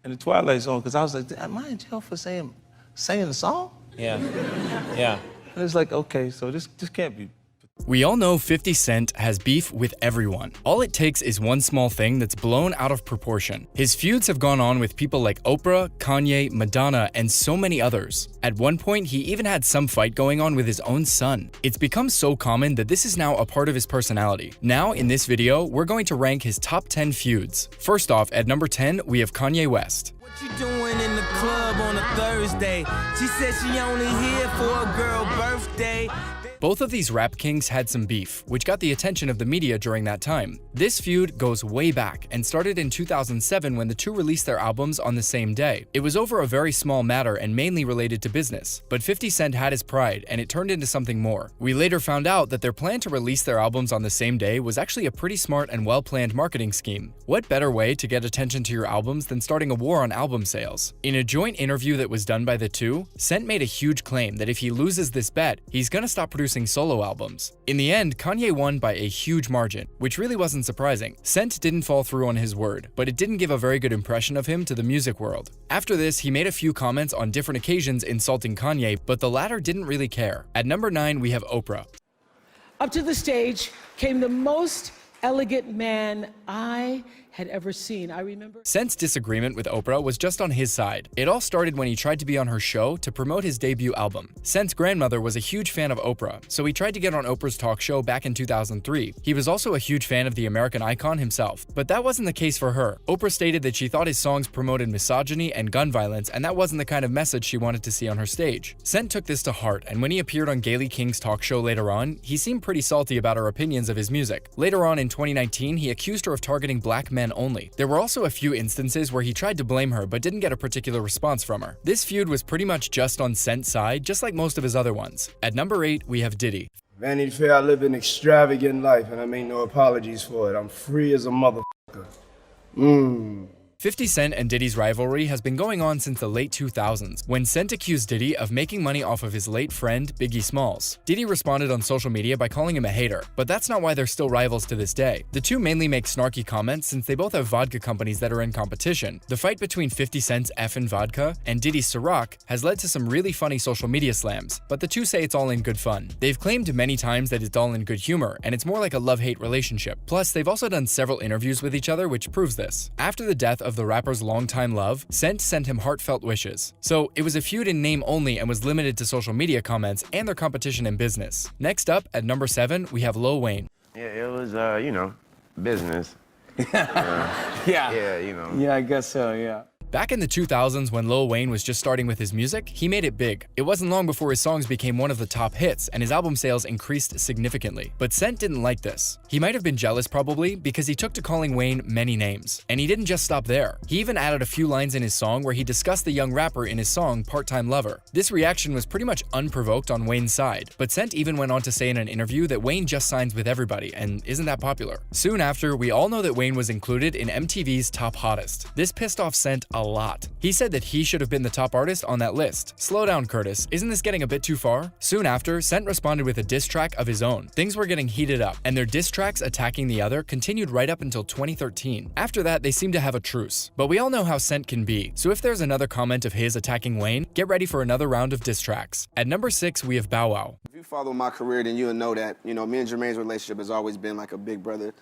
in the Twilight Zone because I was like, am I in jail for saying the song? Yeah, yeah. And it's like, okay, so this can't be. We all know 50 Cent has beef with everyone. All it takes is one small thing that's blown out of proportion. His feuds have gone on with people like Oprah, Kanye, Madonna, and so many others. At one point, he even had some fight going on with his own son. It's become so common that this is now a part of his personality. Now, in this video, we're going to rank his top 10 feuds. First off, at number 10, we have Kanye West. What you doing in the club on a Thursday? She said she only here for a girl birthday. Both of these rap kings had some beef, which got the attention of the media during that time. This feud goes way back and started in 2007 when the two released their albums on the same day. It was over a very small matter and mainly related to business, but 50 Cent had his pride and it turned into something more. We later found out that their plan to release their albums on the same day was actually a pretty smart and well-planned marketing scheme. What better way to get attention to your albums than starting a war on album sales? In a joint interview that was done by the two, Cent made a huge claim that if he loses this bet, he's gonna stop producing solo albums. In the end, Kanye won by a huge margin, which really wasn't surprising. Cent didn't fall through on his word, but it didn't give a very good impression of him to the music world. After this, he made a few comments on different occasions insulting Kanye, but the latter didn't really care. At number 9, we have Oprah. Up to the stage came the most elegant man I had ever seen. I remember Cent's disagreement with Oprah was just on his side. It all started when he tried to be on her show to promote his debut album. Cent's grandmother was a huge fan of Oprah, so he tried to get on Oprah's talk show back in 2003. He was also a huge fan of the American icon himself, but that wasn't the case for her. Oprah stated that she thought his songs promoted misogyny and gun violence, and that wasn't the kind of message she wanted to see on her stage. Cent took this to heart, and when he appeared on Gayle King's talk show later on, he seemed pretty salty about her opinions of his music. Later on in 2019, he accused her of targeting black men only. There were also a few instances where he tried to blame her but didn't get a particular response from her. This feud was pretty much just on Cent's side, just like most of his other ones. At number 8, we have Diddy. Vanity Fair, I live an extravagant life and I make no apologies for it. I'm free as a motherfucker. 50 Cent and Diddy's rivalry has been going on since the late 2000s, when Cent accused Diddy of making money off of his late friend, Biggie Smalls. Diddy responded on social media by calling him a hater, but that's not why they're still rivals to this day. The two mainly make snarky comments since they both have vodka companies that are in competition. The fight between 50 Cent's Effin' Vodka and Diddy's Ciroc has led to some really funny social media slams, but the two say it's all in good fun. They've claimed many times that it's all in good humor, and it's more like a love-hate relationship. Plus, they've also done several interviews with each other which proves this. After the death of the rapper's longtime love, Cent sent him heartfelt wishes. So it was a feud in name only and was limited to social media comments and their competition in business. Next up, at number 7, we have Lil Wayne. Yeah, it was, you know, business. Yeah, you know. yeah, I guess so, yeah. Back in the 2000s, when Lil Wayne was just starting with his music, he made it big. It wasn't long before his songs became one of the top hits, and his album sales increased significantly. But Cent didn't like this. He might have been jealous probably, because he took to calling Wayne many names. And he didn't just stop there. He even added a few lines in his song where he discussed the young rapper in his song Part-Time Lover. This reaction was pretty much unprovoked on Wayne's side, but Cent even went on to say in an interview that Wayne just signs with everybody and isn't that popular. Soon after, we all know that Wayne was included in MTV's Top Hottest. This pissed off Cent a lot. He said that he should have been the top artist on that list. Slow down, Curtis. Isn't this getting a bit too far? Soon after, Cent responded with a diss track of his own. Things were getting heated up, and their diss tracks attacking the other continued right up until 2013. After that, they seemed to have a truce. But we all know how Cent can be, so if there's another comment of his attacking Wayne, get ready for another round of diss tracks. At number 6, we have Bow Wow. If you follow my career, then you'll know that, you know, me and Jermaine's relationship has always been like a big brother,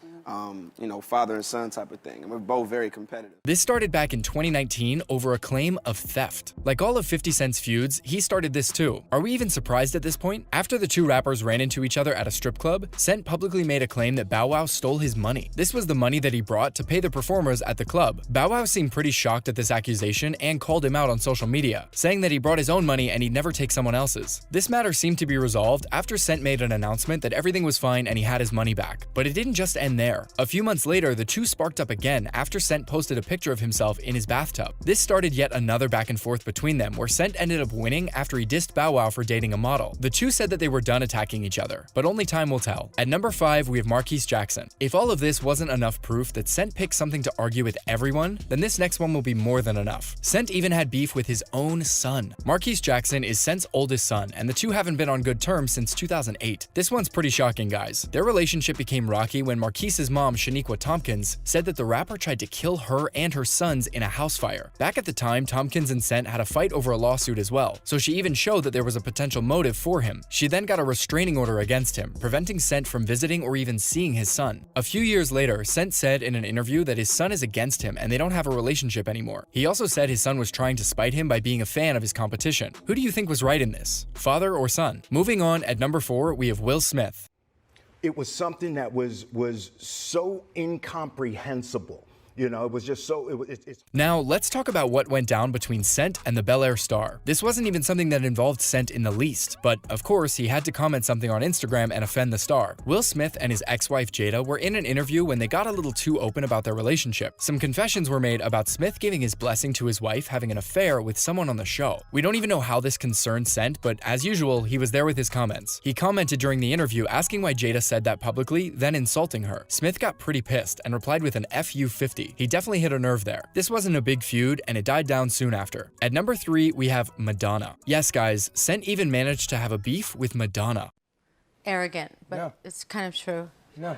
you know, father and son type of thing. And we're both very competitive. This started back in 2019 over a claim of theft. Like all of 50 Cent's feuds, he started this too. Are we even surprised at this point? After the two rappers ran into each other at a strip club, Cent publicly made a claim that Bow Wow stole his money. This was the money that he brought to pay the performers at the club. Bow Wow seemed pretty shocked at this accusation and called him out on social media, saying that he brought his own money and he'd never take someone else's. This matter seemed to be resolved after Cent made an announcement that everything was fine and he had his money back. But it didn't just end there. A few months later, the two sparked up again after Cent posted a picture of himself in his bathtub. This started yet another back and forth between them, where Cent ended up winning after he dissed Bow Wow for dating a model. The two said that they were done attacking each other, but only time will tell. At number 5, we have Marquise Jackson. If all of this wasn't enough proof that Cent picked something to argue with everyone, then this next one will be more than enough. Cent even had beef with his own son. Marquise Jackson is Cent's oldest son, and the two haven't been on good terms since 2008. This one's pretty shocking, guys. Their relationship became rocky when Marquise's Ross's mom, Shaniqua Tompkins, said that the rapper tried to kill her and her sons in a house fire. Back at the time, Tompkins and Cent had a fight over a lawsuit as well, so she even showed that there was a potential motive for him. She then got a restraining order against him, preventing Cent from visiting or even seeing his son. A few years later, Cent said in an interview that his son is against him and they don't have a relationship anymore. He also said his son was trying to spite him by being a fan of his competition. Who do you think was right in this? Father or son? Moving on, at number 4, we have Will Smith. It was something that was so incomprehensible. You know, it was just so, Now, let's talk about what went down between Cent and the Bel Air star. This wasn't even something that involved Cent in the least, but of course, he had to comment something on Instagram and offend the star. Will Smith and his ex-wife Jada were in an interview when they got a little too open about their relationship. Some confessions were made about Smith giving his blessing to his wife having an affair with someone on the show. We don't even know how this concerned Cent, but as usual, he was there with his comments. He commented during the interview asking why Jada said that publicly, then insulting her. Smith got pretty pissed and replied with an FU 50. He definitely hit a nerve there. This wasn't a big feud, and it died down soon after. At number 3, we have Madonna. Yes, guys, Cent even managed to have a beef with Madonna. Arrogant, but No. it's kind of true. No.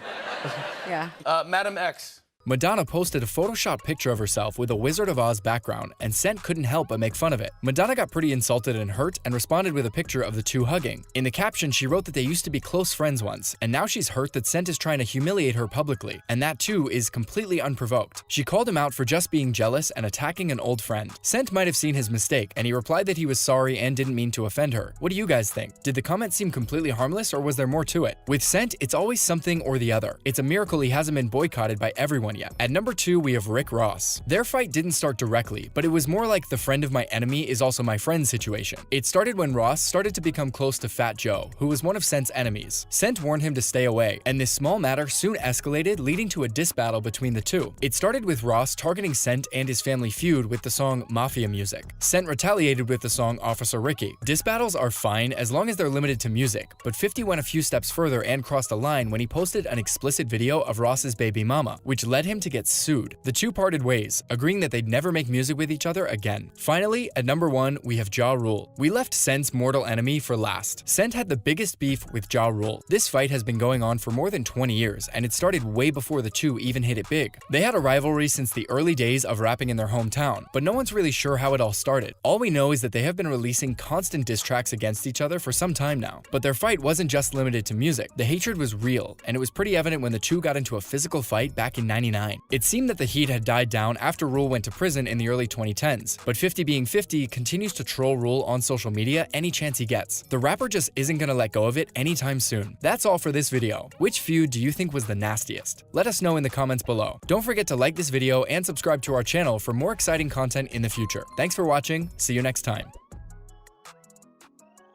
Yeah. Madam X. Madonna posted a Photoshop picture of herself with a Wizard of Oz background, and Cent couldn't help but make fun of it. Madonna got pretty insulted and hurt and responded with a picture of the two hugging. In the caption, she wrote that they used to be close friends once, and now she's hurt that Cent is trying to humiliate her publicly, and that too is completely unprovoked. She called him out for just being jealous and attacking an old friend. Cent might have seen his mistake, and he replied that he was sorry and didn't mean to offend her. What do you guys think? Did the comment seem completely harmless, or was there more to it? With Cent, it's always something or the other. It's a miracle he hasn't been boycotted by everyone yet. At number 2, we have Rick Ross. Their fight didn't start directly, but it was more like the friend of my enemy is also my friend situation. It started when Ross started to become close to Fat Joe, who was one of Cent's enemies. Cent warned him to stay away, and this small matter soon escalated, leading to a diss battle between the two. It started with Ross targeting Cent and his family feud with the song Mafia Music. Cent retaliated with the song Officer Ricky. Diss battles are fine as long as they're limited to music, but 50 went a few steps further and crossed a line when he posted an explicit video of Ross's baby mama, which led him to get sued. The two parted ways, agreeing that they'd never make music with each other again. Finally, at number 1, we have Ja Rule. We left Cent's mortal enemy for last. Cent had the biggest beef with Ja Rule. This fight has been going on for more than 20 years, and it started way before the two even hit it big. They had a rivalry since the early days of rapping in their hometown, but no one's really sure how it all started. All we know is that they have been releasing constant diss tracks against each other for some time now. But their fight wasn't just limited to music. The hatred was real, and it was pretty evident when the two got into a physical fight back in '99. It seemed that the heat had died down after Rule went to prison in the early 2010s, but 50 being 50 continues to troll Rule on social media any chance he gets. The rapper just isn't gonna let go of it anytime soon. That's all for this video. Which feud do you think was the nastiest? Let us know in the comments below. Don't forget to like this video and subscribe to our channel for more exciting content in the future. Thanks for watching, see you next time.